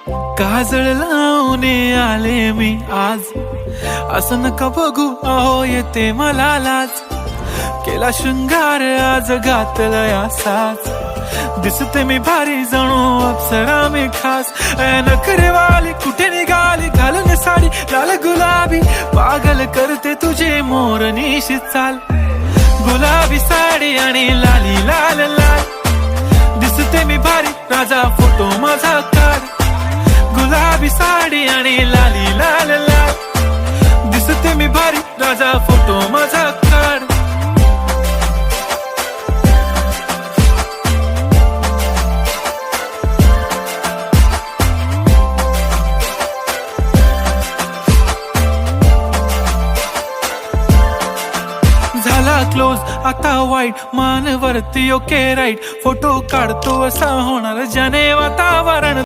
काजळ लावून आले मी आज, असं नका बघू अहो येते मला लाज. केला शृंगार आज घातला साज, दिसते मी भारी जणू अप्सरा मी खास. नखरेवाली कुठे निघाली घालून साडी लाल गुलाबी, पागल करते तुझे मोरनीशी चाल. गुलाबी साडी आणि लाली लाल लाल, दिसते मी भारी राजा फोटो माझा काढ. गुलाबी साडी आणि लाली लाल लाल, दिसते मी भारी राजा फोटो माझा काढ. झाला क्लोज आता वाईट, मान वरती ओके राईट, फोटो काढतो असा होणार ज्याने वातावरण.